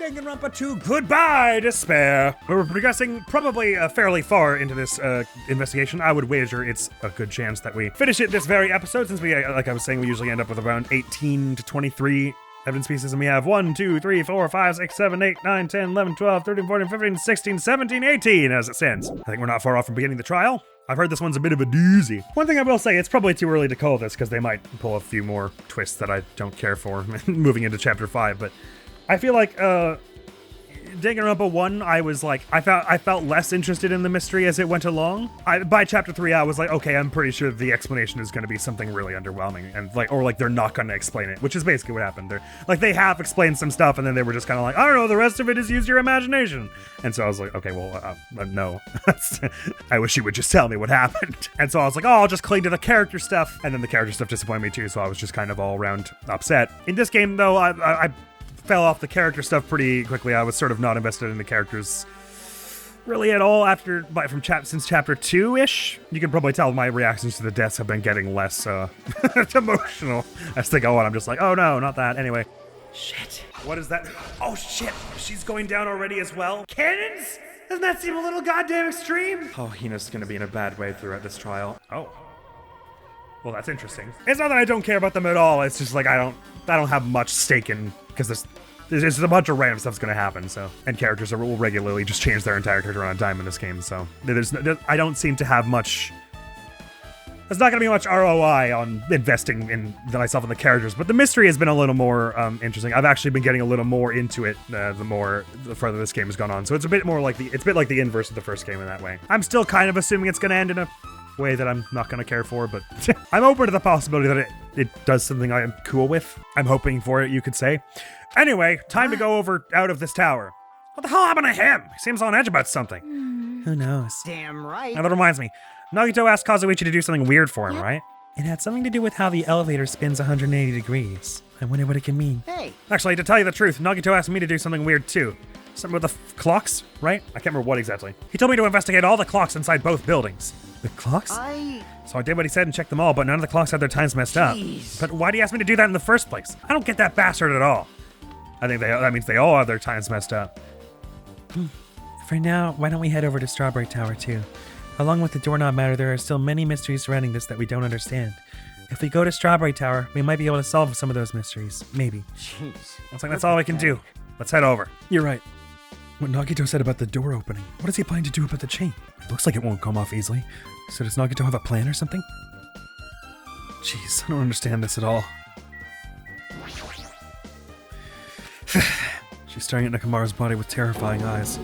Danganronpa 2, Goodbye Despair. We're progressing probably fairly far into this investigation. I would wager it's a good chance that we finish it this very episode, since we, like I was saying, we usually end up with around 18 to 23 evidence pieces, and we have 1, 2, 3, 4, 5, 6, 7, 8, 9, 10, 11, 12, 13, 14, 15, 16, 17, 18 as it stands. I think we're not far off from beginning the trial. I've heard this one's a bit of a doozy. One thing I will say, it's probably too early to call this because they might pull a few more twists that I don't care for moving into chapter 5, but I feel like Danganronpa 1, I felt less interested in the mystery as it went along. By chapter 3, I was like, okay, I'm pretty sure the explanation is going to be something really underwhelming, and or they're not going to explain it, which is basically what happened. They have explained some stuff, and then they were just kind of like, I don't know, the rest of it is use your imagination. And so I was like, okay, well, no. I wish you would just tell me what happened. And so I was like, oh, I'll just cling to the character stuff, and then the character stuff disappointed me too, so I was just kind of all around upset. In this game, though, I fell off the character stuff pretty quickly. I was sort of not invested in the characters really at all since chapter 2-ish. You can probably tell my reactions to the deaths have been getting less emotional as they go on. I'm just like, oh no, not that. Anyway. Shit. What is that? Oh shit, she's going down already as well? Cannons? Doesn't that seem a little goddamn extreme? Oh, Hina's gonna be in a bad way throughout this trial. Oh. Well, that's interesting. It's not that I don't care about them at all. It's just like I don't have much stake in, because there's a bunch of random stuff's gonna happen. So, and characters will regularly just change their entire character on a dime in this game. So I don't seem to have much. There's not gonna be much ROI on investing in myself in the characters, but the mystery has been a little more interesting. I've actually been getting a little more into it the further this game has gone on. So it's a bit more like the inverse of the first game in that way. I'm still kind of assuming it's gonna end in a way that I'm not gonna care for, but I'm open to the possibility that it does something I am cool with. I'm hoping for it, you could say. Anyway, time to go out of this tower. What the hell happened to him? He seems on edge about something. Who knows? Damn right. Now that reminds me, Nagito asked Kazuichi to do something weird for him, right? It had something to do with how the elevator spins 180 degrees. I wonder what it can mean. Hey. Actually, to tell you the truth, Nagito asked me to do something weird too. Something with the clocks, right? I can't remember what exactly. He told me to investigate all the clocks inside both buildings. The clocks? So I did what he said and checked them all, but none of the clocks had their times messed up. But why do you ask me to do that in the first place? I don't get that bastard at all. I think that means they all have their times messed up. For now, why don't we head over to Strawberry Tower too? Along with the doorknob matter, there are still many mysteries surrounding this that we don't understand. If we go to Strawberry Tower, we might be able to solve some of those mysteries. Maybe. Jeez. Looks like that's all we can do. Let's head over. You're right. What Nagito said about the door opening, what is he planning to do about the chain? It looks like it won't come off easily. So does Nagito have a plan or something? Jeez, I don't understand this at all. She's staring at Nekomaru's body with terrifying eyes.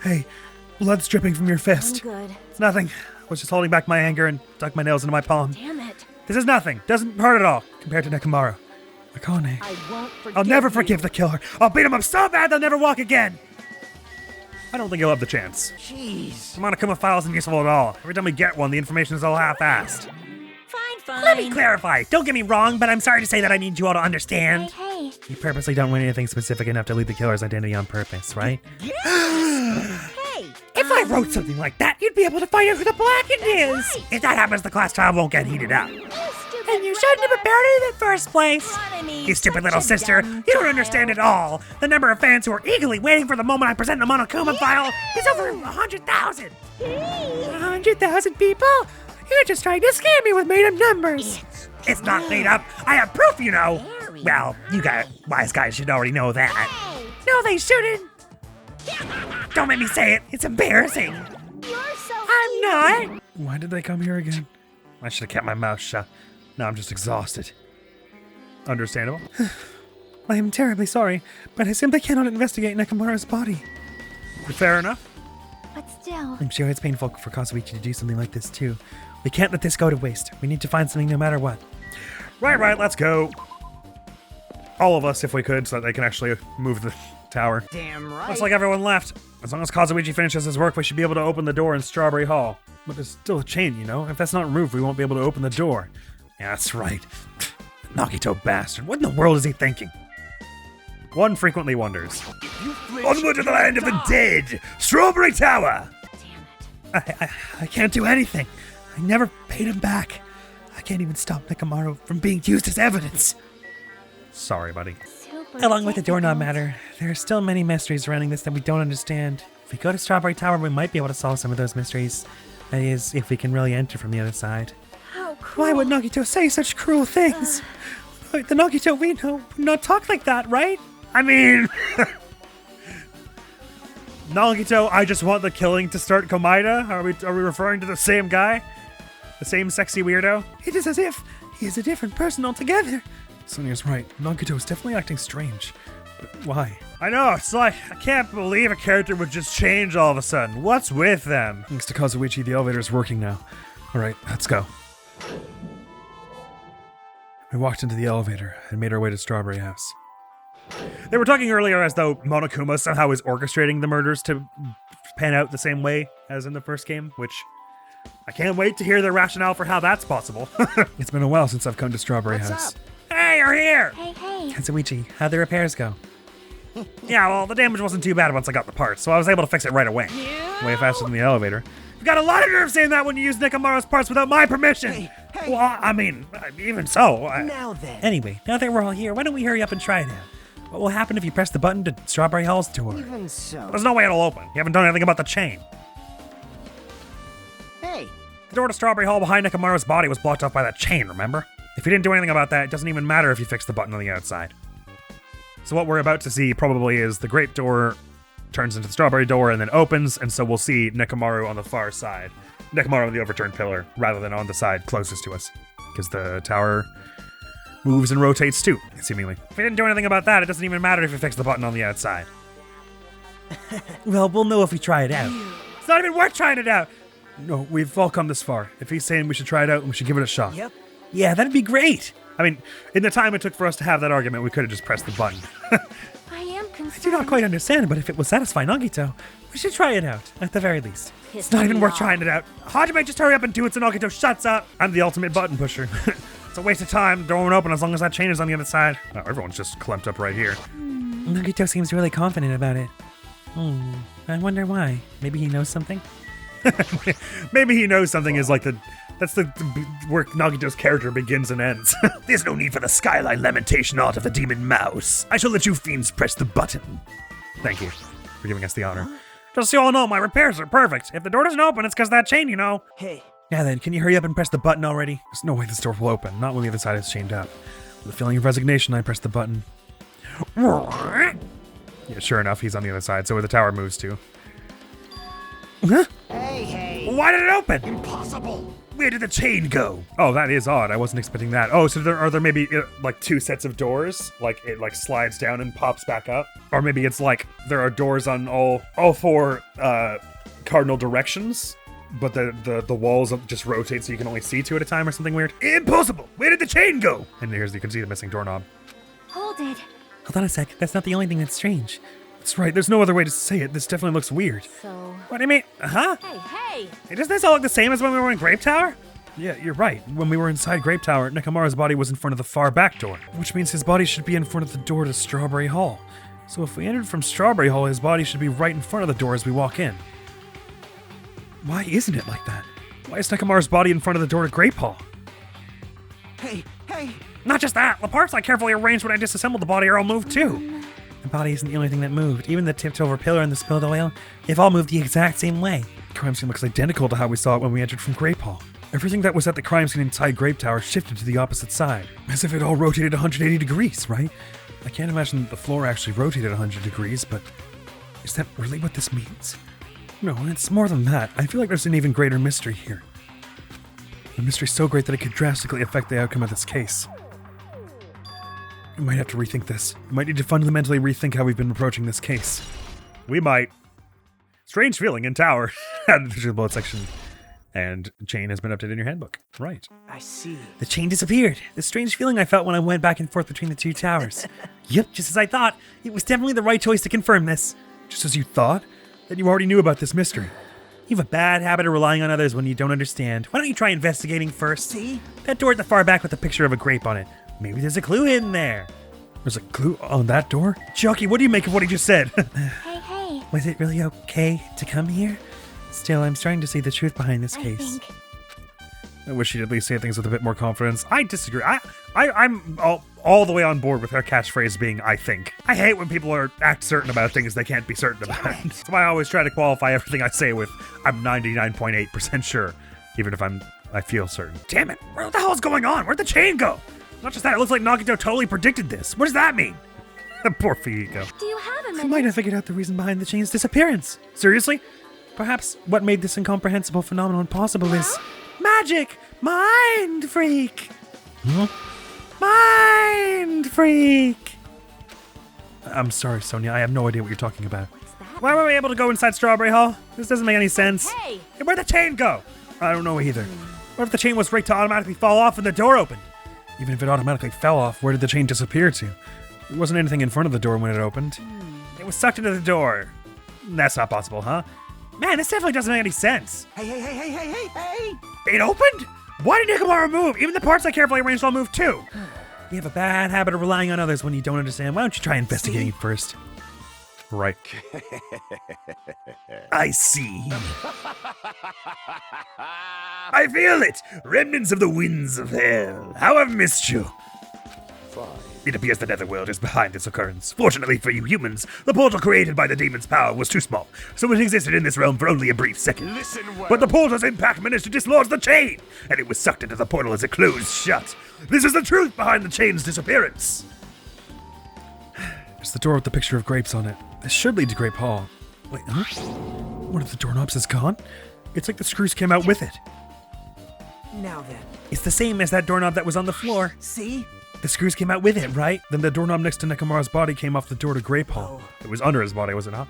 Hey, blood's dripping from your fist. I'm good. It's nothing. I was just holding back my anger and dug my nails into my palm. Damn it. This is nothing. Doesn't hurt at all compared to Nekomaru. Akane. I won't forgive I'll never you. forgive the killer. I'll beat him up so bad they'll never walk again. I don't think he'll have the chance. Jeez. The Monokuma file isn't useful at all. Every time we get one, the information is all half-assed. Fine. Let me clarify. Don't get me wrong, but I'm sorry to say that I need you all to understand. Hey. You purposely don't want anything specific enough to lead the killer's identity on purpose, right? Hey. If I wrote something like that, you'd be able to find out who the Blackened is. right. If that happens, the class trial won't get heated up. You stupid And you shouldn't have prepared it in the first place. Runnymede, You stupid such little a sister. dumb You don't child. understand at all. The number of fans who are eagerly waiting for the moment I present the Monokuma file is over 100,000. 100,000 people? You're just trying to scare me with made-up numbers. It's not made up. I have proof, you know. Very Well, you wise guys should already know that. Hey. No, they shouldn't. Don't make me say it. It's embarrassing. You're so I'm not. Why did they come here again? I should have kept my mouth shut. Now I'm just exhausted. Understandable. I am terribly sorry, but I simply cannot investigate Nekomaru's body. Fair enough. But still. I'm sure it's painful for Kazuichi to do something like this too. We can't let this go to waste. We need to find something no matter what. Right, let's go. All of us, if we could, so that they can actually move the tower. Damn right. Looks like everyone left. As long as Kazuichi finishes his work, we should be able to open the door in Strawberry Hall. But there's still a chain, you know? If that's not removed, we won't be able to open the door. Yeah, that's right. Nagito bastard. What in the world is he thinking? One frequently wonders. Onward to the land of the dead! Strawberry Tower! Damn it. I can't do anything. I never paid him back. I can't even stop Nekomaru from being used as evidence. Sorry, buddy. Super Along with the doorknob matter, there are still many mysteries surrounding this that we don't understand. If we go to Strawberry Tower, we might be able to solve some of those mysteries. That is, if we can really enter from the other side. How cruel. Why would Nagito say such cruel things? The Nagito we know would not talk like that, right? I mean, Nagito, I just want the killing to start Komaeda. Are we referring to the same guy? The same sexy weirdo? It is as if he is a different person altogether. Sonia's right. Nagito is definitely acting strange. But why? I know, it's like, I can't believe a character would just change all of a sudden. What's with them? Thanks to Kazuichi, the elevator is working now. Alright, let's go. We walked into the elevator and made our way to Strawberry House. They were talking earlier as though Monokuma somehow is orchestrating the murders to pan out the same way as in the first game, which I can't wait to hear their rationale for how that's possible. It's been a while since I've come to Strawberry House. Hey, you're here! Hey. Kazuichi, how'd the repairs go? Yeah, well, the damage wasn't too bad once I got the parts, so I was able to fix it right away. Way faster than the elevator. You've got a lot of nerve saying that when you use Nekomaru's parts without my permission! Hey. Well, I mean, even so... Now then. Anyway, now that we're all here, why don't we hurry up and try it out? What will happen if you press the button to Strawberry Hall's door? Even so. There's no way it'll open. You haven't done anything about the chain. Hey. The door to Strawberry Hall behind Nekomaru's body was blocked off by that chain, remember? If you didn't do anything about that, it doesn't even matter if you fix the button on the outside. So what we're about to see probably is the grape door turns into the strawberry door and then opens, and so we'll see Nekomaru on the far side. Nekomaru on the overturned pillar, rather than on the side closest to us. Because the tower moves and rotates too, seemingly. If you didn't do anything about that, it doesn't even matter if you fix the button on the outside. Well, we'll know if we try it out. It's not even worth trying it out! No, we've all come this far. If he's saying we should try it out, we should give it a shot. Yep. Yeah, that'd be great. I mean, in the time it took for us to have that argument, we could have just pressed the button. I am concerned. I do not quite understand, but if it will satisfy Nagito, we should try it out, at the very least. It's not even worth trying it out. Hajime, just hurry up and do it so Nagito shuts up. I'm the ultimate button pusher. It's a waste of time. The door won't open as long as that chain is on the other side. Oh, everyone's just clumped up right here. Nagito seems really confident about it. I wonder why. Maybe he knows something? Maybe he knows something is like that's the where Nagito's character begins and ends. There's no need for the skyline lamentation art of the demon mouse. I shall let you fiends press the button. Thank you for giving us the honor. Just so you all know, my repairs are perfect. If the door doesn't open, it's because that chain, you know. Hey. Yeah then, can you hurry up and press the button already? There's no way this door will open, not when the other side is chained up. With a feeling of resignation, I press the button. Yeah, sure enough, he's on the other side, so where the tower moves to. Huh? Hey. Why did it open? Impossible. Where did the chain go? Oh, that is odd. I wasn't expecting that. Oh, so are there maybe like two sets of doors? Like it like slides down and pops back up? Or maybe it's like there are doors on all four cardinal directions, but the walls just rotate so you can only see two at a time or something weird? Impossible! Where did the chain go? And here's, you can see the missing doorknob. Hold it. Hold on a sec, that's not the only thing that's strange. That's right, there's no other way to say it. This definitely looks weird. So. What do you mean? Huh? Hey. Doesn't this all look the same as when we were in Grape Tower? Yeah, you're right. When we were inside Grape Tower, Nekomaru's body was in front of the far back door, which means his body should be in front of the door to Strawberry Hall. So if we entered from Strawberry Hall, his body should be right in front of the door as we walk in. Why isn't it like that? Why is Nekomaru's body in front of the door to Grape Hall? Hey. Not just that, the parts I carefully arranged when I disassembled the body are all moved too. The body isn't the only thing that moved. Even the tipped-over pillar and the spilled oil, they've all moved the exact same way. The crime scene looks identical to how we saw it when we entered from Grape Hall. Everything that was at the crime scene inside Grape Tower shifted to the opposite side, as if it all rotated 180 degrees, right? I can't imagine that the floor actually rotated 100 degrees, but is that really what this means? No, it's more than that. I feel like there's an even greater mystery here. A mystery so great that it could drastically affect the outcome of this case. We might have to rethink this. We might need to fundamentally rethink how we've been approaching this case. We might. Strange feeling in tower. Add to the bullet section. And chain has been updated in your handbook. Right. I see. The chain disappeared. The strange feeling I felt when I went back and forth between the two towers. Yep, just as I thought. It was definitely the right choice to confirm this. Just as you thought? Then you already knew about this mystery. You have a bad habit of relying on others when you don't understand. Why don't you try investigating first? See? That door at the far back with a picture of a grape on it. Maybe there's a clue hidden there. There's a clue on that door? Chucky, what do you make of what he just said? Hey. Was it really okay to come here? Still, I'm starting to see the truth behind this I case. think. I wish she'd at least say things with a bit more confidence. I disagree. I'm all the way on board with her catchphrase being, I think. I hate when people act certain about things they can't be certain about. That's why I always try to qualify everything I say with, I'm 99.8% sure, even if I feel certain. Damn it, what the hell is going on? Where'd the chain go? Not just that, it looks like Nagito totally predicted this. What does that mean? Poor Fuyiko. Do you have a I minute? might have figured out the reason behind the chain's disappearance. Seriously? Perhaps what made this incomprehensible phenomenon possible is magic! Mind freak! Mind freak! I'm sorry, Sonia. I have no idea what you're talking about. What's that? Why were we able to go inside Strawberry Hall? This doesn't make any sense. Hey! Where'd the chain go? I don't know either. What if the chain was rigged to automatically fall off when the door opened? Even if it automatically fell off, where did the chain disappear to? There wasn't anything in front of the door when it opened. It was sucked into the door. That's not possible, huh? Man, this definitely doesn't make any sense. Hey! It opened? Why did Nekomaru move? Even the parts I carefully arranged all moved too. You have a bad habit of relying on others when you don't understand. Why don't you try investigating it first? Right. I see. I feel it! Remnants of the winds of hell. How I've missed you. It appears the Netherworld is behind this occurrence. Fortunately for you humans, the portal created by the demon's power was too small, so it existed in this realm for only a brief second. Listen well. But the portal's impact managed to dislodge the chain, and it was sucked into the portal as it closed shut. This is the truth behind the chain's disappearance. It's the door with the picture of grapes on it. This should lead to Grape Hall. Wait, huh? One of the doorknobs is gone? It's like the screws came out with it. Now then. It's the same as that doorknob that was on the floor. See? The screws came out with it, right? Then the doorknob next to Nekomaru's body came off the door to Grape Hall. It was under his body, was it not?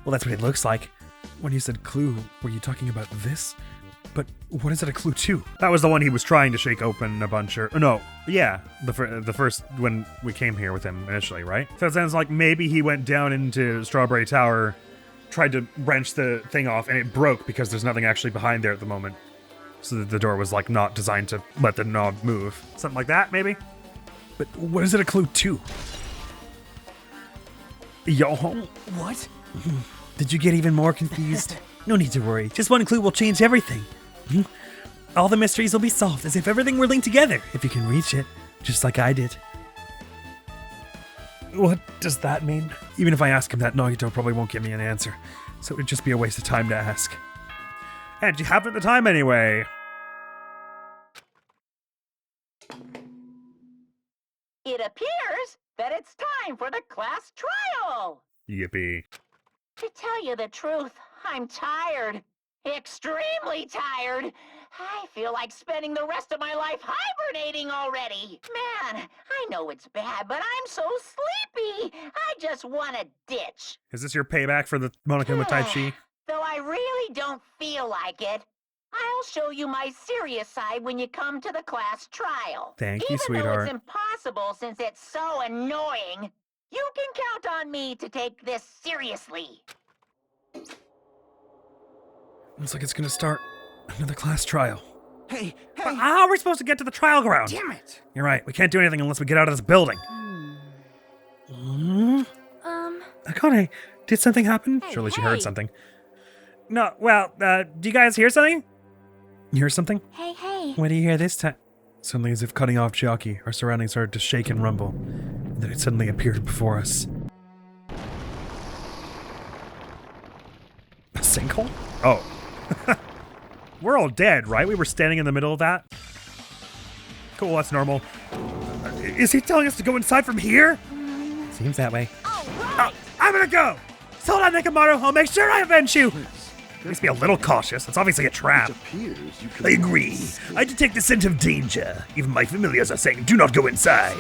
Well, that's what it looks like. When you said clue, were you talking about this? But what is it a clue to? That was the one he was trying to shake open a bunch of... No, yeah, the first when we came here with him initially, right? So it sounds like maybe he went down into Strawberry Tower, tried to wrench the thing off, and it broke because there's nothing actually behind there at the moment. So that the door was like not designed to let the knob move. Something like that, maybe? But what is it a clue to? Yo, What? did you get even more confused? No need to worry. Just one clue will change everything. All the mysteries will be solved as if everything were linked together, if you can reach it, just like I did. What does that mean? Even if I ask him that, Nagito probably won't give me an answer, so it would just be a waste of time to ask. And you haven't the time anyway. It appears that it's time for the class trial. Yippee. To tell you the truth, I'm tired. Extremely tired. I feel like spending the rest of my life hibernating already. Man, I know it's bad, but I'm so sleepy. I just want to ditch. Is this your payback for the Monokuma Tai Chi? Though I really don't feel like it. I'll show you my serious side when you come to the class trial. Thank you, Even sweetheart. though it's impossible since it's so annoying, you can count on me to take this seriously. Looks like it's gonna start another class trial. Hey! How are we supposed to get to the trial ground? Damn it! You're right, we can't do anything unless we get out of this building. Akane, did something happen? Surely she heard something. No, well, do you guys hear something? You hear something? Hey. What do you hear this time? Suddenly, as if cutting off Jockey, our surroundings started to shake and rumble. And then it suddenly appeared before us. A sinkhole? Oh. We're all dead, right? We were standing in the middle of that. Cool, that's normal. Is he telling us to go inside from here? Seems that way. I'm gonna go! Hold on, Nekomaru, I'll make sure I avenge you! Please be a little cautious. It's obviously a trap. I agree. I detect the scent of danger. Even my familiars are saying, do not go inside.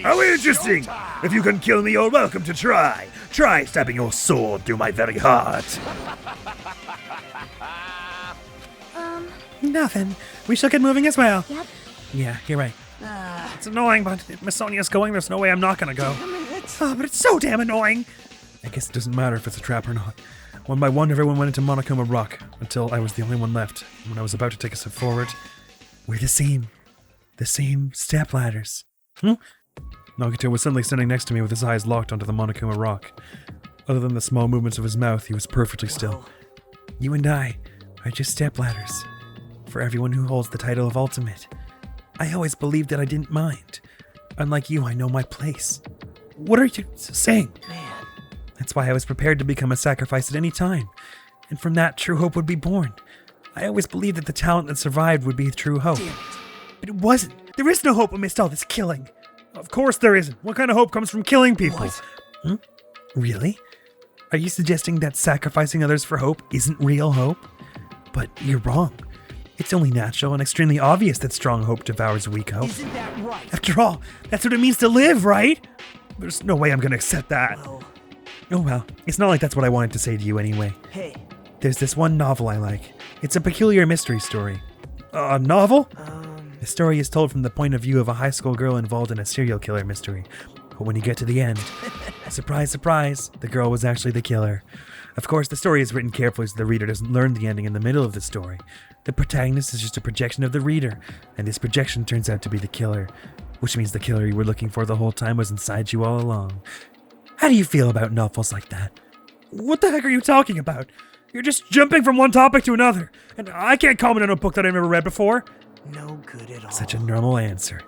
How interesting! If you can kill me, you're welcome to try. Try stabbing your sword through my very heart. Nothing. We shall get moving as well. Yep. Yeah, you're right. It's annoying, but if Miss Sonia's going, there's no way I'm not gonna go. Oh, but it's so damn annoying. I guess it doesn't matter if it's a trap or not. One by one, everyone went into Monokuma Rock, until I was the only one left. When I was about to take a step forward, we're the same step ladders. Nagito was suddenly standing next to me with his eyes locked onto the Monokuma Rock. Other than the small movements of his mouth, he was perfectly still. You and I are just step ladders. For everyone who holds the title of Ultimate. I always believed that I didn't mind. Unlike you, I know my place. What are you saying? Man. That's why I was prepared to become a sacrifice at any time. And from that, true hope would be born. I always believed that the talent that survived would be true hope. Damn it. But it wasn't. There is no hope amidst all this killing. Of course there isn't. What kind of hope comes from killing people? What? Really? Are you suggesting that sacrificing others for hope isn't real hope? But you're wrong. It's only natural and extremely obvious that strong hope devours weak hope. Isn't that right? After all, that's what it means to live, right? There's no way I'm gonna accept that. Well, Oh well, it's not like that's what I wanted to say to you anyway. hey. There's this one novel I like. It's a peculiar mystery story. A novel? The story is told from the point of view of a high school girl involved in a serial killer mystery. But when you get to the end, surprise, surprise, the girl was actually the killer. Of course, the story is written carefully so the reader doesn't learn the ending in the middle of the story. The protagonist is just a projection of the reader, and this projection turns out to be the killer, which means the killer you were looking for the whole time was inside you all along. How do you feel about novels like that? What the heck are you talking about? You're just jumping from one topic to another, and I can't comment on a book that I've never read before. No good at all. Such a normal answer.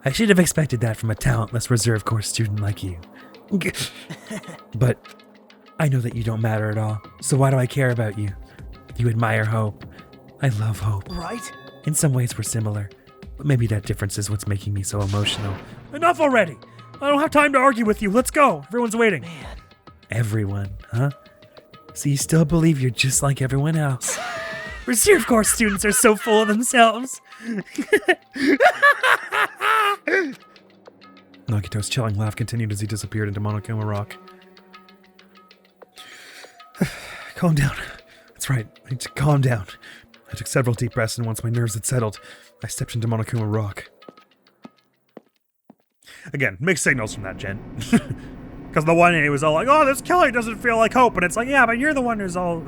I should have expected that from a talentless reserve corps student like you. But I know that you don't matter at all, so why do I care about you? You admire hope. I love hope. Right? In some ways we're similar, but maybe that difference is what's making me so emotional. Enough already! I don't have time to argue with you. Let's go. Everyone's waiting. Man. Everyone, huh? So you still believe you're just like everyone else? Reserve Corps students are so full of themselves. Nagito's chilling laugh continued as he disappeared into Monokuma Rock. Calm down. That's right. I need to calm down. I took several deep breaths, and once my nerves had settled, I stepped into Monokuma Rock. Again, mixed signals from that, Jen. Because the one, it was all like, oh, this killing doesn't feel like hope. And it's like, yeah, but you're the one who's all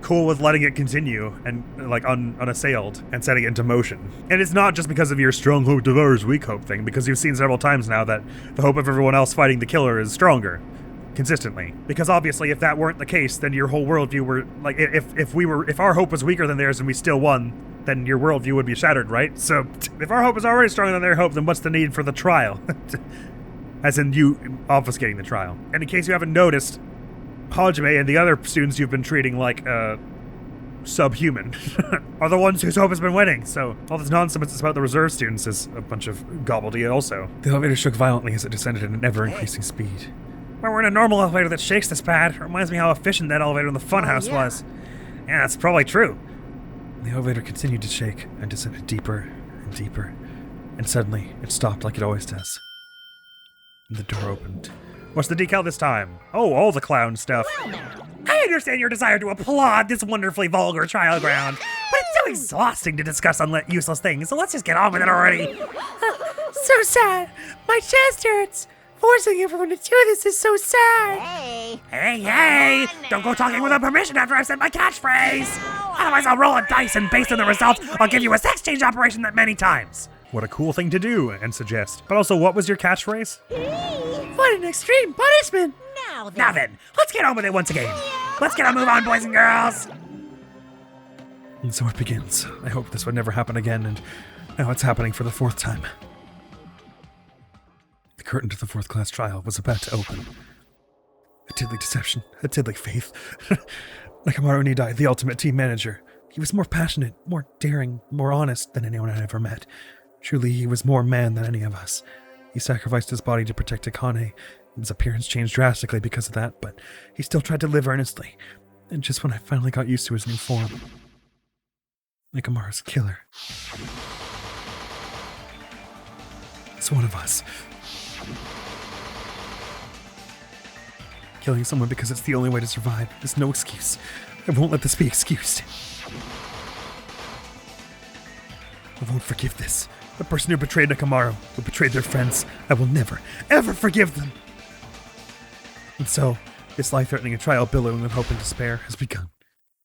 cool with letting it continue and, like, unassailed and setting it into motion. And it's not just because of your strong hope devours weak hope thing, because you've seen several times now that the hope of everyone else fighting the killer is stronger. Consistently. Because obviously, if that weren't the case, then your whole worldview were, like, if our hope was weaker than theirs and we still won, then your worldview would be shattered, right? So, if our hope is already stronger than their hope, then what's the need for the trial? As in you obfuscating the trial. And in case you haven't noticed, Hajime and the other students you've been treating like, subhuman are the ones whose hope has been winning. So all this nonsense about the reserve students is a bunch of gobbledygook also. The elevator shook violently as it descended at an ever-increasing speed. Well, we're in a normal elevator that shakes this bad. It reminds me how efficient that elevator in the funhouse was. Yeah, that's probably true. The elevator continued to shake and descended deeper and deeper. And suddenly, it stopped like it always does. The door opened. What's the decal this time? Oh, all the clown stuff. I understand your desire to applaud this wonderfully vulgar trial ground, but it's so exhausting to discuss useless things, so let's just get on with it already. So sad! My chest hurts! Forcing everyone to do this is so sad! Hey! Don't go talking without permission after I've said my catchphrase! Otherwise I'll roll a dice and based on the result, I'll give you a sex change operation that many times. What a cool thing to do and suggest. But also, what was your catchphrase? What an extreme punishment! Now then, let's get on with it once again. Let's get a move on, boys and girls. And so it begins. I hope this would never happen again, and now it's happening for the fourth time. The curtain to the fourth class trial was about to open. A deadly deception, a deadly faith. Nakamaru Nidai, the ultimate team manager. He was more passionate, more daring, more honest than anyone I'd ever met. Truly, he was more man than any of us. He sacrificed his body to protect Akane. His appearance changed drastically because of that, but he still tried to live earnestly. And just when I finally got used to his new form, Nakamaru's killer. It's one of us. Killing someone because it's the only way to survive is no excuse. I won't let this be excused. I won't forgive this. The person who betrayed Nakamaru, who betrayed their friends, I will never, ever forgive them. And so, this life-threatening trial billowing with hope and despair has begun.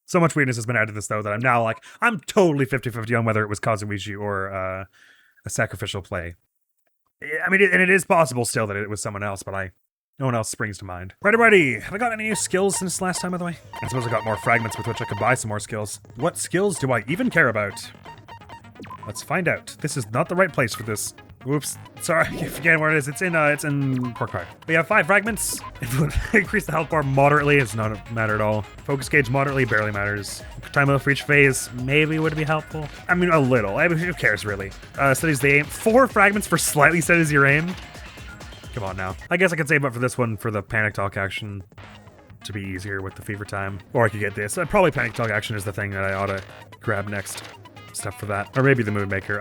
So much weirdness has been added to this, though, that I'm now like, I'm totally 50-50 on whether it was Kazuichi or a sacrificial play. I mean, and it is possible still that it was someone else, but no one else springs to mind. Ready. Have I got any new skills since last time, by the way? I suppose I got more fragments with which I could buy some more skills. What skills do I even care about? Let's find out. This is not the right place for this Whoops. Sorry, I forget where it is. It's in Pork Pie. We have 5 fragments. It would increase the health bar moderately. It's not a matter at all. Focus gauge moderately, barely matters. Time limit for each phase maybe would be helpful. I mean, a little. I mean, who cares, really? Steadies the aim. 4 fragments for slightly steadies your aim. Come on now. I guess I could save up for this one for the Panic Talk action to be easier with the fever time. Or I could get this. Probably Panic Talk action is the thing that I ought to grab next. Stuff for that. Or maybe the Moon Maker.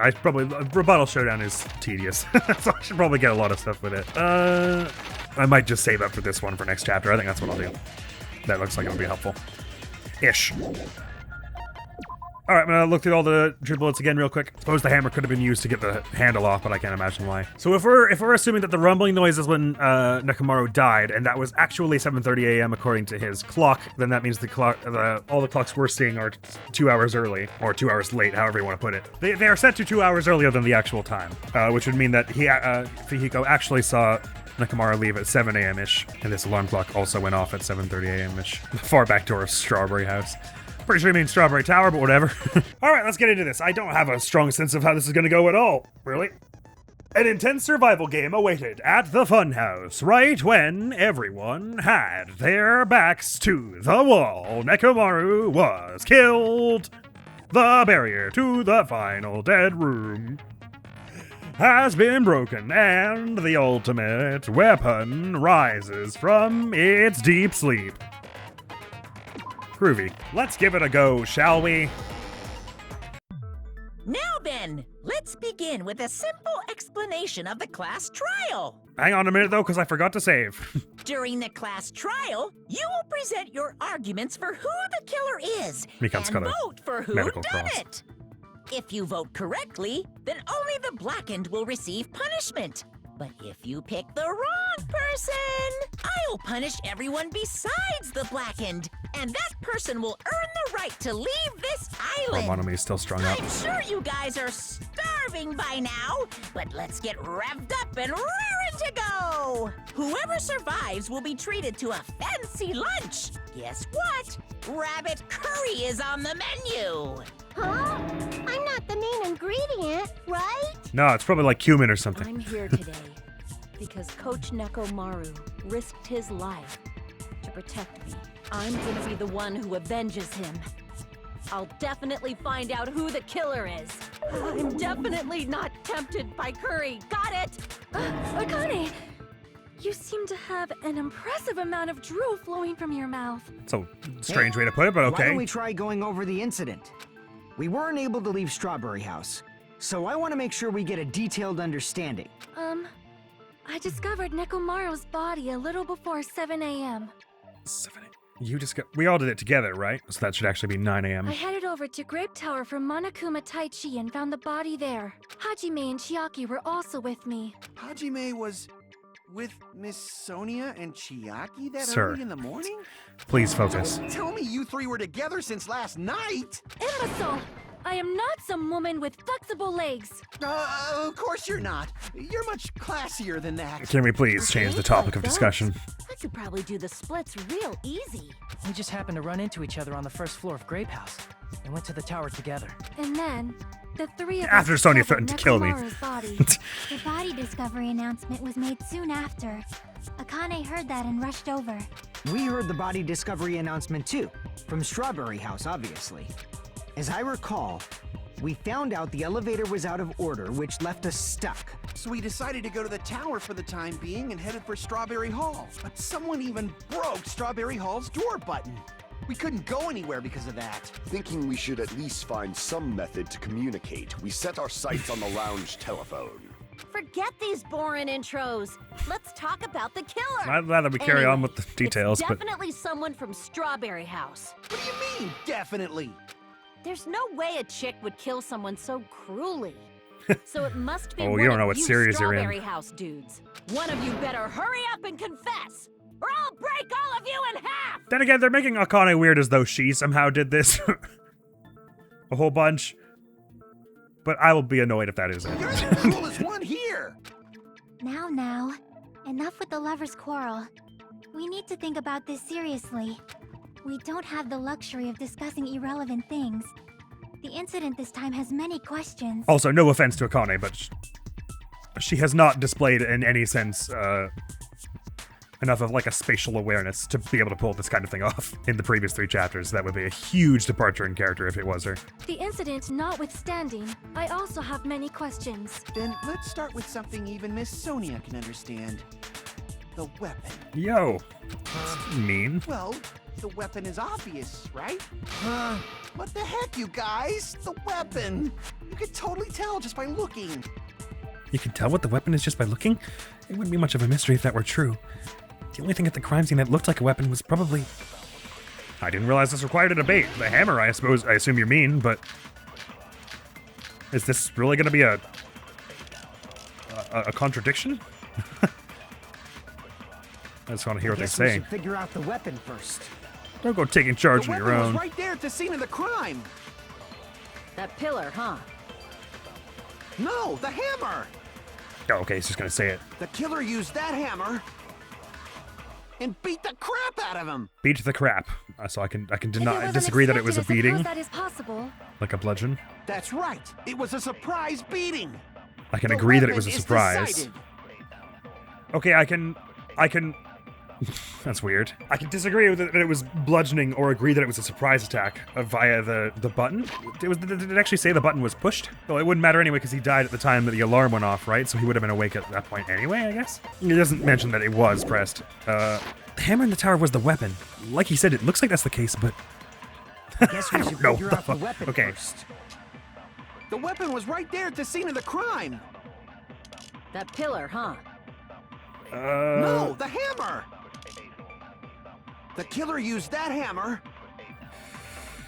Rebuttal Showdown is tedious. So I should probably get a lot of stuff with it. I might just save up for this one for next chapter. I think that's what I'll do. That looks like it'll be helpful. Ish. All right, I'm gonna look through all the drill bullets again real quick. Suppose the hammer could have been used to get the handle off, but I can't imagine why. So if we're assuming that the rumbling noise is when Nekomaru died, and that was actually 7:30 a.m. according to his clock, then that means all the clocks we're seeing are 2 hours early, or 2 hours late, however you want to put it. They are set to 2 hours earlier than the actual time, which would mean that Fihiko actually saw Nekomaru leave at 7 a.m.-ish, and this alarm clock also went off at 7:30 a.m.-ish. The far back door of Strawberry House. Pretty sure it means Strawberry Tower, but whatever. All right, let's get into this. I don't have a strong sense of how this is going to go at all, really. An intense survival game awaited at the funhouse right when everyone had their backs to the wall. Nekomaru was killed. The barrier to the final dead room has been broken, and the ultimate weapon rises from its deep sleep. Groovy. Let's give it a go, shall we? Now then, let's begin with a simple explanation of the class trial. Hang on a minute, though, because I forgot to save. During the class trial, you will present your arguments for who the killer is Mikan's and got a vote for who medical done cross. it. If you vote correctly, then only the blackened will receive punishment. But if you pick the wrong person, I'll punish everyone besides the blackened, and that person will earn the right to leave this island. Monomi is still strung up. I'm sure you guys are starving by now, but let's get revved up and raring to go. Whoever survives will be treated to a fancy lunch. Guess what? Rabbit curry is on the menu. Huh? I'm not the main ingredient, right? No, it's probably like cumin or something. I'm here today because Coach Nekomaru risked his life to protect me. I'm gonna be the one who avenges him. I'll definitely find out who the killer is. I'm definitely not tempted by curry. Got it? Akane, you seem to have an impressive amount of drool flowing from your mouth. It's a strange way to put it, but Why don't okay. we try going over the incident? We weren't able to leave Strawberry House, so I want to make sure we get a detailed understanding. I discovered Nekomaru's body a little before 7 a.m. We all did it together, right? So that should actually be 9 a.m. I headed over to Grape Tower from Monokuma Taichi and found the body there. Hajime and Chiaki were also with me. Hajime was with Miss Sonia and Chiaki that Sir. early in the morning? Please focus. Don't tell me you three were together since last night! Imbecile! I am not some woman with flexible legs. Of course you're not. You're much classier than that. Can we please change the topic of discussion? I could probably do the splits real easy. We just happened to run into each other on the first floor of Grape House and went to the tower together. And then, the three of us After Sonia discovered threatened to kill me. Nekomaru's body. The body discovery announcement was made soon after. Akane heard that and rushed over. We heard the body discovery announcement too, from Strawberry House, obviously. As I recall, we found out the elevator was out of order, which left us stuck. So we decided to go to the tower for the time being and headed for Strawberry Hall. But someone even broke Strawberry Hall's door button. We couldn't go anywhere because of that. Thinking we should at least find some method to communicate, we set our sights on the lounge telephone. Forget these boring intros. Let's talk about the killer. I'd rather we carry on with the Anyway, details, it's but definitely someone from Strawberry House. What do you mean, definitely? There's no way a chick would kill someone so cruelly. So it must be Oh, one you don't of know what you series you're in. Strawberry House dudes. One of you better hurry up and confess, or I'll break all of you in half. then again, they're making Akane weird as though she somehow did this. A whole bunch. But I will be annoyed if that is it. You're the coolest one here! Now, enough with the lovers' quarrel. We need to think about this seriously. We don't have the luxury of discussing irrelevant things. The incident this time has many questions. Also, no offense to Akane, but she has not displayed in any sense enough of like a spatial awareness to be able to pull this kind of thing off in the previous 3 chapters. That would be a huge departure in character if it was her. The incident notwithstanding, I also have many questions. Then let's start with something even Miss Sonia can understand. The weapon. Yo, that's mean. Well, the weapon is obvious, right? What the heck, you guys? The weapon! You could totally tell just by looking. You can tell what the weapon is just by looking? It wouldn't be much of a mystery if that were true. The only thing at the crime scene that looked like a weapon was probably... I didn't realize this required a debate. The hammer, I assume you mean, but... Is this really gonna be a contradiction? I just want to hear what they say. We should figure out the weapon first. Don't go taking charge on your The weapon own. was right there at the scene of the crime. That pillar, huh? No, the hammer. Oh, okay, he's just gonna say it. The killer used that hammer and beat the crap out of him. Beat the crap. So I can If it deny was disagree that it was a unexpected, I suppose beating, that is possible. like a bludgeon. That's right. It was a surprise beating. I can The agree that it weapon was a is surprise. decided. Okay, I can. That's weird. I can disagree with it that it was bludgeoning, or agree that it was a surprise attack via the button. Did it actually say the button was pushed? Well, it wouldn't matter anyway because he died at the time that the alarm went off, right? So he would have been awake at that point anyway, I guess. It doesn't mention that it was pressed. The hammer in the tower was the weapon. Like he said, it looks like that's the case, but... I guess we I should don't know. figure out the weapon Okay. first. The weapon was right there at the scene of the crime. That pillar, huh? No, the hammer. The killer used that hammer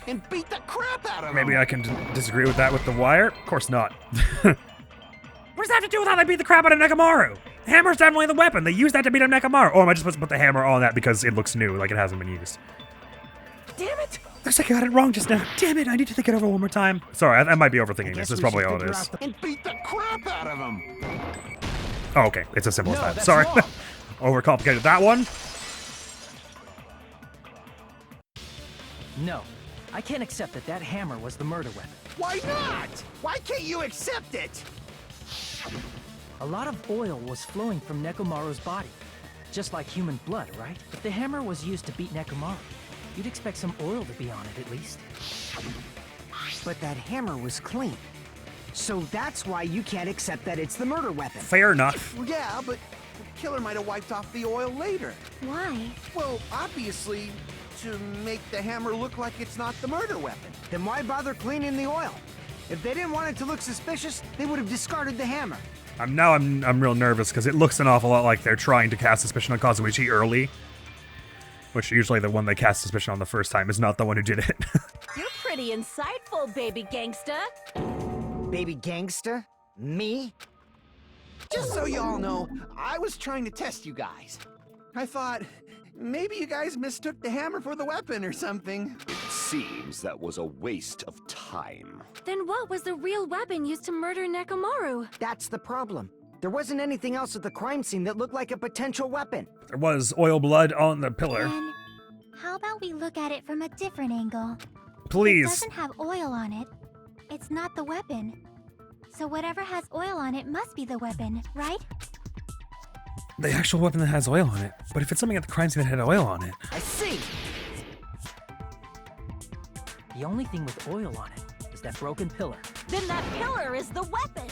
and beat the crap out of him. Maybe I can disagree with that with the wire? Of course not. What does that have to do with how they beat the crap out of Nekomaru? The hammer's definitely the weapon. They used that to beat up Nekomaru. Oh, am I just supposed to put the hammer on that because it looks new, like it hasn't been used? Damn it! Looks like I got it wrong just now. Damn it, I need to think it over one more time. Sorry, I might be I overthinking guess this. That's we probably should all it figure is. out the- And beat the crap out of him. Oh, okay. It's as simple as No, that. that's Sorry. wrong. Overcomplicated that one. No, I can't accept that that hammer was the murder weapon. Why not? Why can't you accept it? A lot of oil was flowing from Nekomaru's body, just like human blood, right? If the hammer was used to beat Nekomaru, you'd expect some oil to be on it at least. But that hammer was clean. So that's why you can't accept that it's the murder weapon. Fair enough. Well, yeah, but the killer might have wiped off the oil later. Why? Well, obviously, to make the hammer look like it's not the murder weapon. Then why bother cleaning the oil? If they didn't want it to look suspicious, they would have discarded the hammer. I'm real nervous because it looks an awful lot like they're trying to cast suspicion on Kazuichi early. Which usually the one they cast suspicion on the first time is not the one who did it. You're pretty insightful, baby gangsta. Baby gangsta? Me? Just so y'all know, I was trying to test you guys. I thought, maybe you guys mistook the hammer for the weapon or something. It seems that was a waste of time. Then what was the real weapon used to murder Nekomaru? That's the problem. There wasn't anything else at the crime scene that looked like a potential weapon. There was oil blood on the pillar. Then, how about we look at it from a different angle? It Please. doesn't have oil on it. It's not the weapon. So whatever has oil on it must be the weapon, right? The actual weapon that has oil on it. But if it's something at the crime scene that had oil on it... I see. The only thing with oil on it is that broken pillar. Then that pillar is the weapon.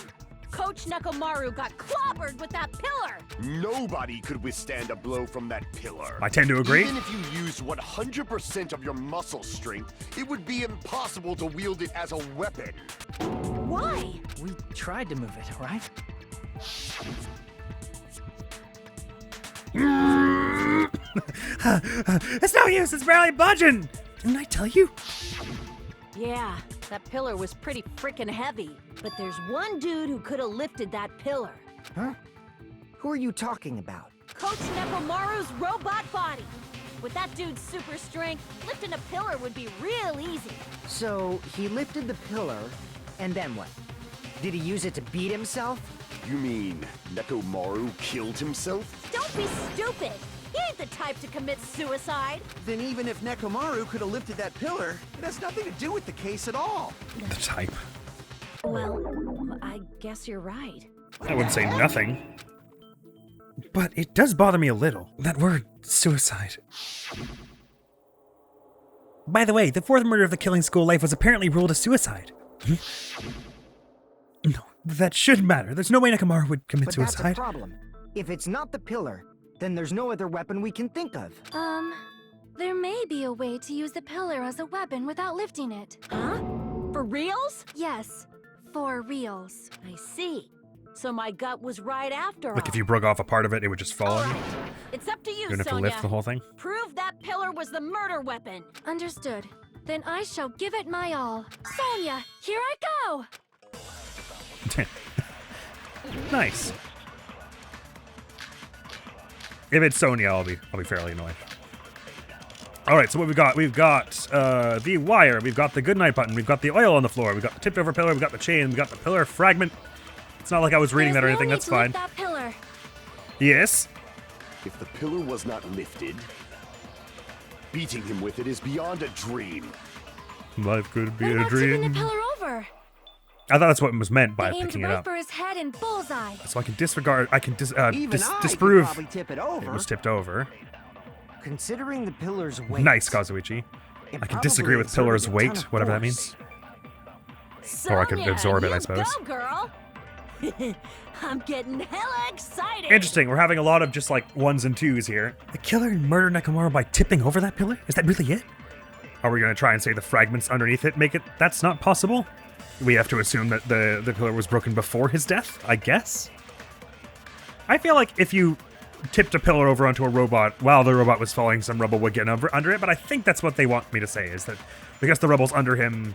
Coach Nekomaru got clobbered with that pillar. Nobody could withstand a blow from that pillar. I tend to agree. Even if you used 100% of your muscle strength, it would be impossible to wield it as a weapon. Why? We tried to move it, right? It's no use, it's barely budging! Didn't I tell you? Yeah, that pillar was pretty freaking heavy. But there's one dude who could have lifted that pillar. Huh? Who are you talking about? Coach Nekomaru's robot body. With that dude's super strength, lifting a pillar would be real easy. So, he lifted the pillar, and then what? Did he use it to beat himself? You mean Nekomaru killed himself? Don't be stupid. He ain't the type to commit suicide. Then even if Nekomaru could have lifted that pillar, it has nothing to do with the case at all. The type. Well, I guess you're right. I wouldn't say nothing. But it does bother me a little. That word, suicide. By the way, the fourth murder of the Killing School life was apparently ruled a suicide. No, that should matter. There's no way Nekomaru would commit But suicide. that's a problem. If it's not the pillar, then there's no other weapon we can think of. There may be a way to use the pillar as a weapon without lifting it. Huh? For reals? Yes, for reals. I see. So my gut was right after all. Like if you broke off a part of it, it would just fall All on you. right. It's up to you, You don't have to Sonia. lift the whole thing. Prove that pillar was the murder weapon. Understood. Then I shall give it my all. Sonia, here I go! Nice. If it's Sonia, I'll be fairly annoyed. All right, so what we've got the wire, we've got the goodnight button, we've got the oil on the floor, we've got the tipped over pillar, we've got the chain, we've got the pillar fragment. It's not like I was reading that or anything. That's fine. That pillar. Yes. If the pillar was not lifted, beating him with it is beyond a dream. Life could be What a about tipping dream. the pillar over? I thought that's what was meant by I aimed picking it right up. for his head and bullseye. So I can disregard. I can Even I could disprove probably tip it over. it was tipped over. Considering the pillar's weight. Nice, Kazuichi. it I can disagree probably with pillar's exerted a ton weight, of whatever that force. means. Or I could Sonia, absorb it, I you suppose. Go, girl. I'm getting hella excited. Interesting. We're having a lot of just like ones and twos here. The killer murdered Nekomaru by tipping over that pillar? Is that really it? Are we going to try and say the fragments underneath it make it? That's not possible. We have to assume that the pillar was broken before his death, I guess. I feel like if you tipped a pillar over onto a robot while the robot was falling, some rubble would get under it, but I think that's what they want me to say, is that because the rubble's under him,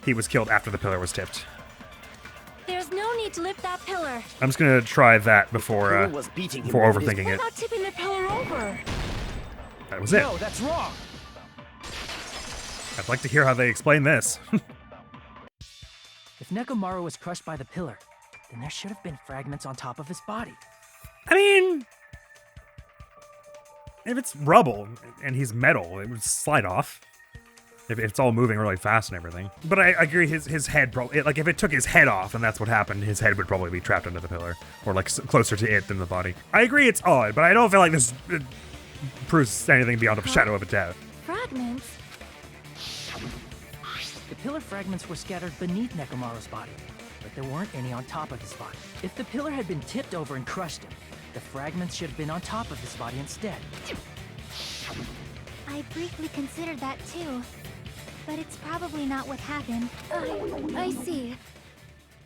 he was killed after the pillar was tipped. There's no need to lift that pillar. I'm just going to try that before Pillar was beating him before with his- overthinking What it. about tipping the pillar over? That was it. No, that's wrong. I'd like to hear how they explain this. If Nekomaru was crushed by the pillar, then there should have been fragments on top of his body. I mean, if it's rubble and he's metal, it would slide off. If it's all moving really fast and everything. But I agree, his head probably, like if it took his head off and that's what happened, his head would probably be trapped under the pillar. Or like closer to it than the body. I agree it's odd, but I don't feel like this proves anything beyond a shadow of a doubt. Fragments? The pillar fragments were scattered beneath Nekomaru's body, but there weren't any on top of his body. If the pillar had been tipped over and crushed him, the fragments should have been on top of his body instead. I briefly considered that too. But it's probably not what happened. I see.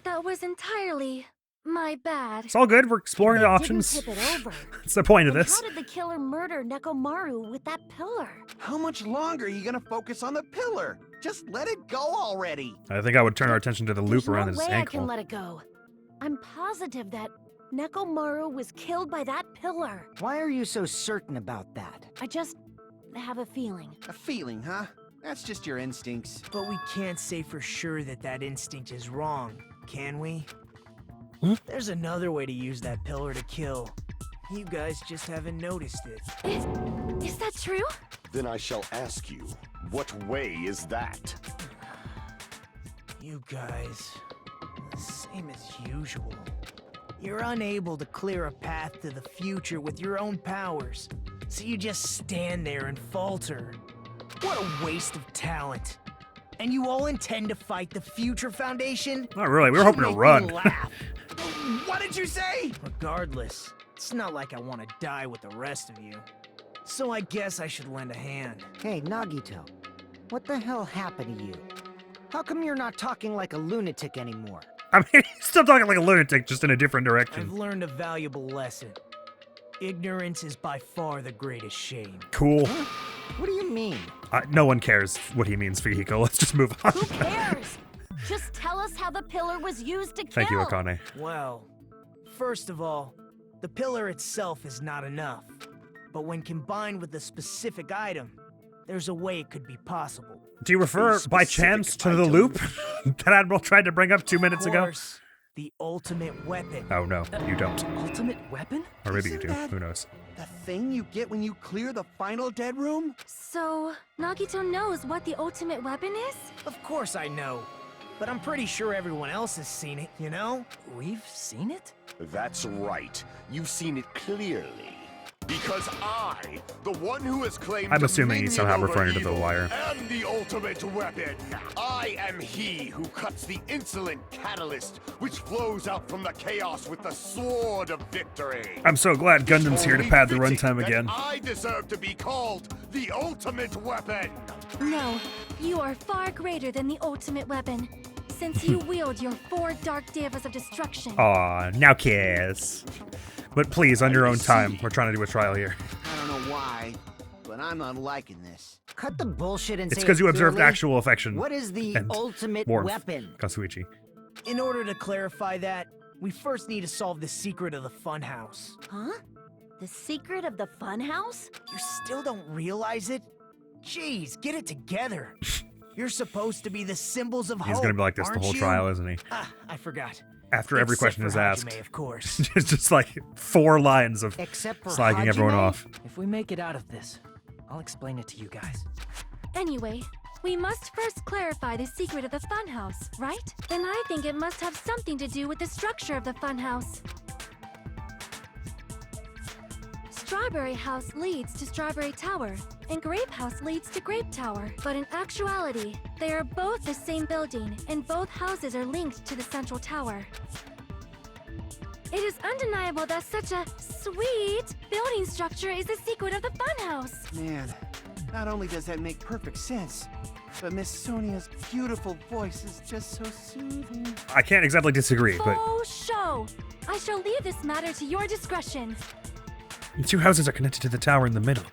That was entirely my bad. It's all good, we're exploring the They options. Didn't tip it over. That's the point of Then this. How did the killer murder Nekomaru with that pillar? How much longer are you gonna focus on the pillar? Just let it go already. I think I would turn our attention to the loop There's around no his way I ankle. can let it go. I'm positive that Nekomaru was killed by that pillar. Why are you so certain about that? I just have a feeling. A feeling, huh? That's just your instincts. But we can't say for sure that that instinct is wrong, can we? There's another way to use that pillar to kill. You guys just haven't noticed it. Is that true? Then I shall ask you, what way is that? You guys, same as usual. You're unable to clear a path to the future with your own powers, so you just stand there and falter. What a waste of talent. And you all intend to fight the Future Foundation? Not really, we were You hoping to make me run. laugh. What did you say? Regardless, it's not like I want to die with the rest of you. So I guess I should lend a hand. Hey, Nagito. What the hell happened to you? How come you're not talking like a lunatic anymore? I mean, he's still talking like a lunatic, just in a different I've direction. learned a valuable lesson. Ignorance is by far the greatest shame. Cool. What do you mean? No one cares what he means, Fihiko. Let's just move on. Who cares? Just tell us how the pillar was used to kill. Thank you, Akane. Well, first of all, the pillar itself is not enough. But when combined with a specific item, there's a way it could be possible. Do you refer by chance to the loop that Admiral tried to bring up 2 minutes Of ago? course, the ultimate weapon. Oh, no, you don't. Ultimate weapon? Or maybe you Isn't do. that- Who knows? The thing you get when you clear the final dead room? So, Nagito knows what the ultimate weapon is? Of course I know. but I'm pretty sure everyone else has seen it, you know? We've seen it? That's right. You've seen it clearly. Because I, the one who has claimed I'm assuming he's somehow dominion referring over to the evil wire. and the ultimate weapon. I am he who cuts the insolent catalyst which flows out from the chaos with the sword of victory. I'm so glad Gundam's here to Only pad the fitting runtime that again. I deserve to be called the ultimate weapon. No, you are far greater than the ultimate weapon, since you wield your 4 Dark Devas of Destruction. Aw, now kiss. But please, on your own time. We're trying to do a trial here. I don't know why, but I'm not liking this. Cut the bullshit and It's say because you it observed clearly. actual affection. What is the and ultimate warmth, weapon? Kasuichi. In order to clarify that, we first need to solve the secret of the funhouse. Huh? The secret of the funhouse? You still don't realize it? Jeez, get it together. You're supposed to be the symbols of hope. He's gonna be like this the aren't whole you? trial, isn't he? Ah, I forgot. After every Except question for is Hajime, asked. of course. It's just like 4 lines of Except for slagging everyone Hajime? off. If we make it out of this, I'll explain it to you guys. Anyway, we must first clarify the secret of the funhouse, right? Then I think it must have something to do with the structure of the funhouse. Strawberry House leads to Strawberry Tower, and Grape House leads to Grape Tower. But in actuality, they are both the same building, and both houses are linked to the central tower. It is undeniable that such a sweet building structure is the secret of the funhouse. Man, not only does that make perfect sense, but Miss Sonia's beautiful voice is just so soothing. I can't exactly disagree, but Faux show! I shall leave this matter to your discretion. The 2 houses are connected to the tower in the middle.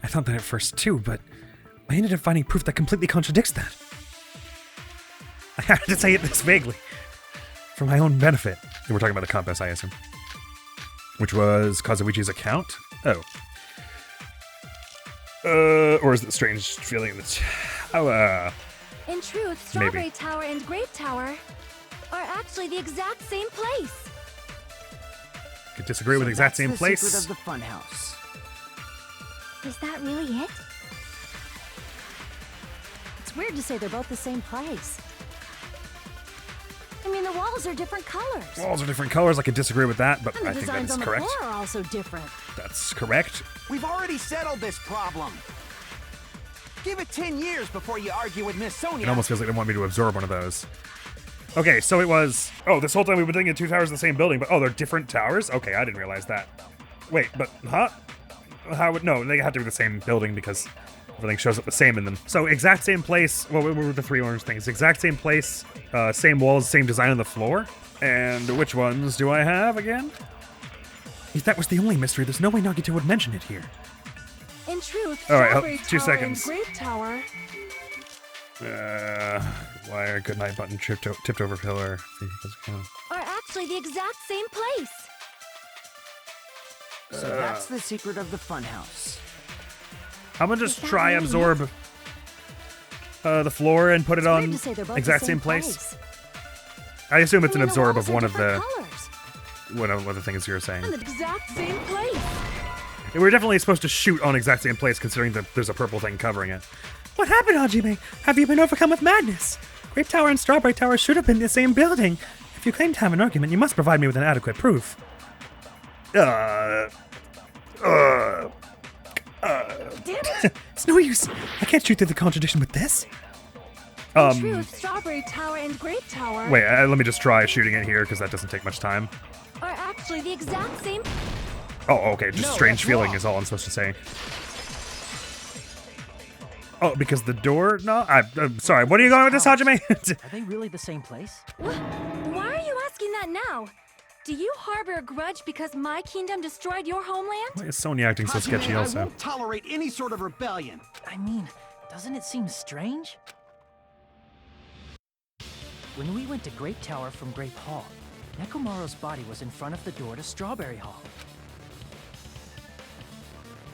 I thought that at first too, but I ended up finding proof that completely contradicts that. I had to say it this vaguely. For my own benefit. we're talking about the compass, I assume. Which was Kazuichi's account? Oh. Or is it strange feeling that... In truth, Strawberry Tower and Grape Tower are actually the exact same place. Could disagree with the exact same place. That's the secret of the funhouse. Is that really it? It's weird to say they're both the same place. I mean, the walls are different colors. Walls are different colors. I could disagree with that, but And the I think that designs is on the correct. floor are also different. That's correct. We've already settled this problem. Give it 10 years before you argue with Miss Sonia. It almost feels like they want me to absorb one of those. Okay, so it was... Oh, this whole time we've been thinking 2 towers in the same building, but they're different towers? Okay, I didn't realize that. Wait, but... Huh? How would... No, they have to be the same building because everything shows up the same in them. So, exact same place... Well, what were the 3 orange things? Exact same place, same walls, same design on the floor? And which ones do I have again? If that was the only mystery, there's no way Nagito would mention it here. In truth, All right, Strawberry 2 Tower seconds. and Grape Tower Wire, goodnight button, tipped over pillar. are actually the exact same place. So that's the secret of the funhouse. I'm gonna just Is that try really absorb the floor and put it It's weird on to say they're both exact the same place. I assume it's I an mean, the absorb walls of are one of the different colors. one of the things you were saying. And the exact same place. We were definitely supposed to shoot on exact same place, considering that there's a purple thing covering it. What happened, Hajime? Have you been overcome with madness? Grape Tower and Strawberry Tower should have been the same building. If you claim to have an argument, you must provide me with an adequate proof. Damn it! It's no use. I can't shoot through the contradiction with this. In truth, Strawberry Tower and Grape Tower Wait, let me just try shooting it here, because that doesn't take much time. are actually the exact same. Oh, okay, just No, strange that's feeling wrong. is all I'm supposed to say. Oh, because the door? No, I'm sorry. What are you going with this, Hajime? Are they really the same place? Why are you asking that now? Do you harbor a grudge because my kingdom destroyed your homeland? Why is Sonia acting so Hajime, sketchy I also? won't tolerate any sort of rebellion. I mean, doesn't it seem strange? When we went to Grape Tower from Grape Hall, Nekomaru's body was in front of the door to Strawberry Hall.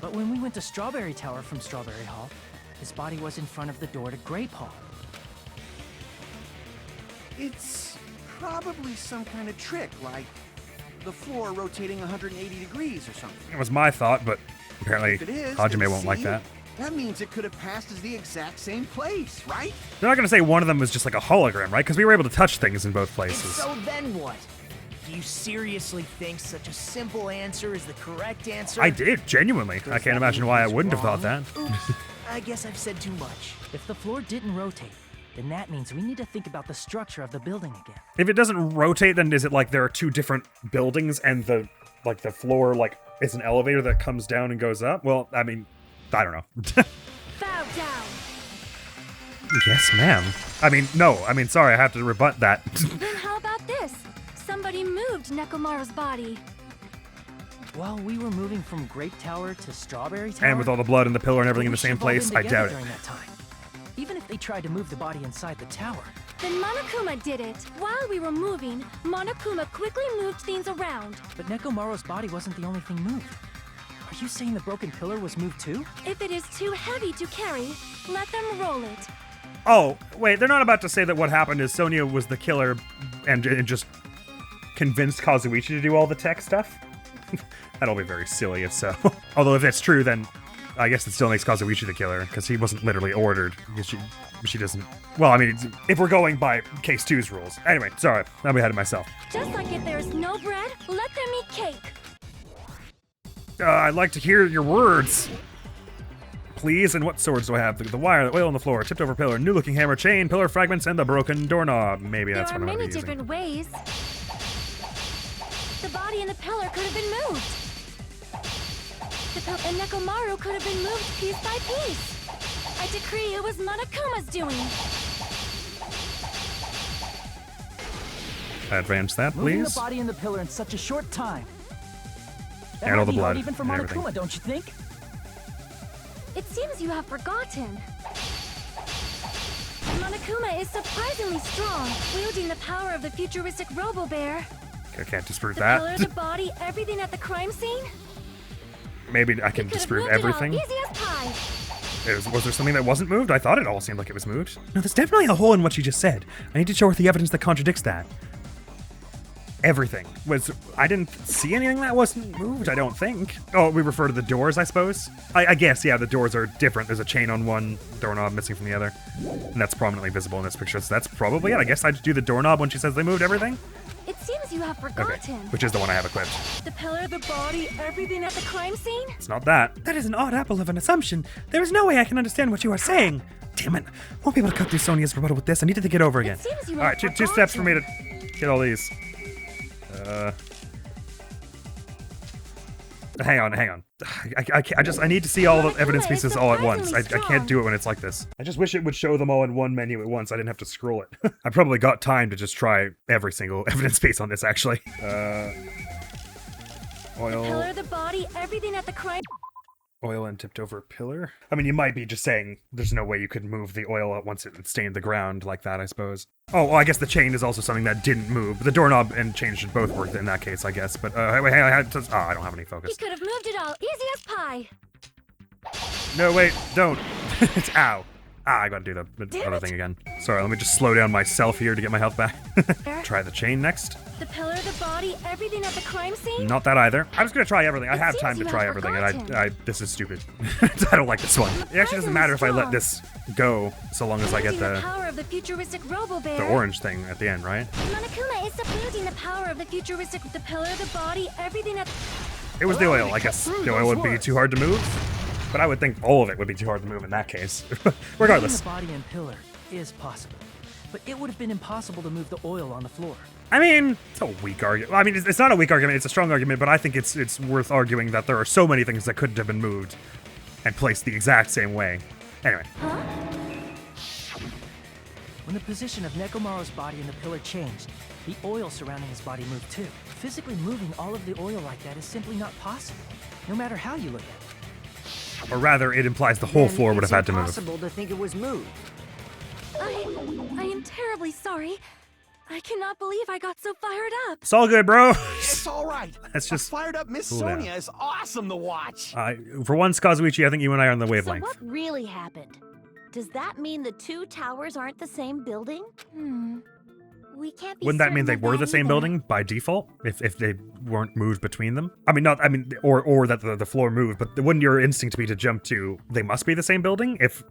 But when we went to Strawberry Tower from Strawberry Hall, his body was in front of the door to Grape Hall. It's probably some kind of trick, like the floor rotating 180 degrees or something. It was my thought, but apparently If it is, Hajime then won't like see? that. That means it could have passed as the exact same place, right? They're not gonna say one of them was just like a hologram, right? Because we were able to touch things in both places. So then what? Do you seriously think such a simple answer is the correct answer? I did, genuinely. I can't imagine why I wouldn't have thought that. Oops, I guess I've said too much. If the floor didn't rotate, then that means we need to think about the structure of the building again. If it doesn't rotate, then is it like there are two different buildings and the floor like is an elevator that comes down and goes up? Well, I mean, I don't know. Bow down. Yes, ma'am. I mean, no. I mean, sorry, I have to rebut that. Then how about this? Somebody moved Nekomaru's body. While we were moving from Grape Tower to Strawberry Tower, And with all the blood and the pillar and everything in the same we place, should have all I been doubt together it. during that time. Even if they tried to move the body inside the tower. Then Monokuma did it. While we were moving, Monokuma quickly moved things around. But Nekomaru's body wasn't the only thing moved. Are you saying the broken pillar was moved too? If it is too heavy to carry, let them roll it. Oh, wait, they're not about to say that what happened is Sonia was the killer and just convinced Kazuichi to do all the tech stuff? That'll be very silly if so. Although if that's true, then I guess it still makes Kazuichi the killer, because he wasn't literally ordered. Because she doesn't... Well, I mean, if we're going by Case 2's rules. Anyway, sorry, I'm ahead of myself. Just like if there's no bread, let them eat cake. I'd like to hear your words. Please, and what swords do I have? The wire, the oil on the floor, tipped over pillar, new looking hammer, chain, pillar fragments, and the broken doorknob. Maybe that's There what are I'm many gonna be using. different ways. The body and the pillar could have been moved. And Nekomaru could have been moved piece by piece. I decree it was Monokuma's doing. Advance that, Moving the please. body and the pillar in such a short time. That And might all the be hard blood even for and Monokuma, everything. don't you think? It seems you have forgotten. Monokuma is surprisingly strong, wielding the power of the futuristic Robo-Bear. I can't disprove The pillar, the that. body, everything at the crime scene. Maybe I He can could have disprove moved it all, everything. easy as pie. Was there something that wasn't moved? I thought it all seemed like it was moved. No, there's definitely a hole in what she just said. I need to show her the evidence that contradicts that. Everything was. I didn't see anything that wasn't moved. I don't think. Oh, we refer to the doors, I suppose. I guess, yeah. The doors are different. There's a chain on one, doorknob missing from the other, and that's prominently visible in this picture. So that's probably it. I guess I just do the doorknob when she says they moved everything. It seems you have Okay, forgotten. which is the one I have equipped. The pillar, the body, everything at the crime scene? It's not that. That is an odd apple of an assumption. There is no way I can understand what you are saying. Damn it. Won't be able to cut through Sonia's rebuttal with this. I need to think it over again. It seems you All have right, two steps for me to forgotten. get all these. Hang on. I need to see all the evidence pieces all at once. I can't do it when it's like this. I just wish it would show them all in one menu at once. I didn't have to scroll it. I probably got time to just try every single evidence piece on this, actually. Oil. The pillar, the body, everything at the crime. Oil and tipped over pillar. I mean, you might be just saying there's no way you could move the oil out once it stained the ground like that, I suppose. Oh, well, I guess the chain is also something that didn't move. The doorknob and chain should both work in that case, I guess. But, wait, I don't have any He focus. could have moved it all, easy as pie. No, wait, don't. It's ow. I gotta do the Damn other it. thing again. Sorry, let me just slow down myself here to get my health back. Try the chain next. The pillar, the body, everything at the crime scene? Not that either. I'm just gonna try everything. I It have seems time to you try have everything, forgotten. and this is stupid. I don't like this one. It actually doesn't matter if I let this go, so long as I get Wielding the the power of the futuristic Robo-Bear. orange thing at the end, right? Monokuma is wielding the power of the futuristic. The pillar, the body, everything at. It was the oil. I guess the oil would be too hard to move, but I would think all of it would be too hard to move in that case. Regardless. Moving the body and pillar is possible, but it would have been impossible to move the oil on the floor. I mean, it's a weak argument. I mean, it's not a weak argument. It's a strong argument, but I think it's worth arguing that there are so many things that couldn't have been moved and placed the exact same way. Anyway. When the position of Nekomaru's body and the pillar changed, the oil surrounding his body moved too. Physically moving all of the oil like that is simply not possible, no matter how you look at it. Or rather, it implies the whole Then floor would have had to move. It's impossible to think it was moved. I am terribly sorry. I cannot believe I got so fired up. It's all good, bro. It's all right. That's A just fired up Miss cool down. Sonia is awesome to watch. For once, Kazuichi, I think you and I are on the So wavelength. what really happened? Does that mean the two towers aren't the same building? We can't be Wouldn't that mean they certain of were the that same either. building by default if they weren't moved between them? I mean, or that the floor moved, but wouldn't your instinct be to jump to they must be the same building if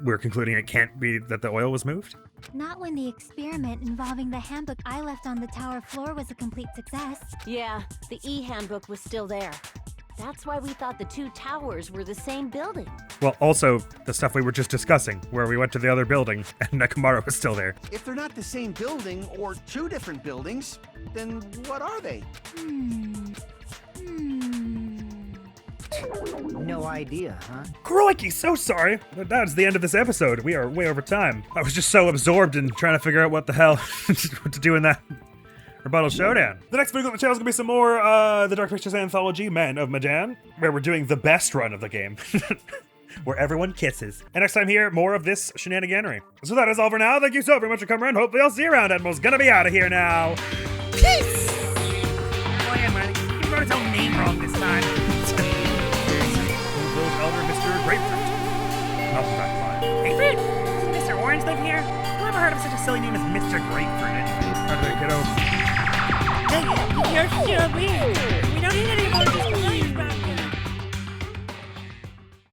we're concluding it can't be that the oil was moved? Not when the experiment involving the handbook I left on the tower floor was a complete success. Yeah, the E-handbook was still there. That's why we thought the two towers were the same building. Well, also the stuff we were just discussing, where we went to the other building and Nekomaru was still there. If they're not the same building or two different buildings, then what are they? No idea, huh? Crikey, so sorry. But that's the end of this episode. We are way over time. I was just so absorbed in trying to figure out what the hell what to do in that rebuttal showdown. The next video on the channel is going to be some more the Dark Pictures anthology, Man of Medan, where we're doing the best run of the game. Where everyone kisses. And next time here, more of this shenaniganery. So that is all for now. Thank you so very much for coming around. Hopefully I'll see you around. Admiral's gonna be out of here now. Peace! Oh yeah, man. He wrote his own name wrong this time. Village Elder Mr. Grapefruit. Not that fine. Hey, Fruit! Does Mr. Orange live here? Who ever heard of such a silly name as Mr. Grapefruit anyway? How do they get over? Hey, you're so weird. We don't need any more of this.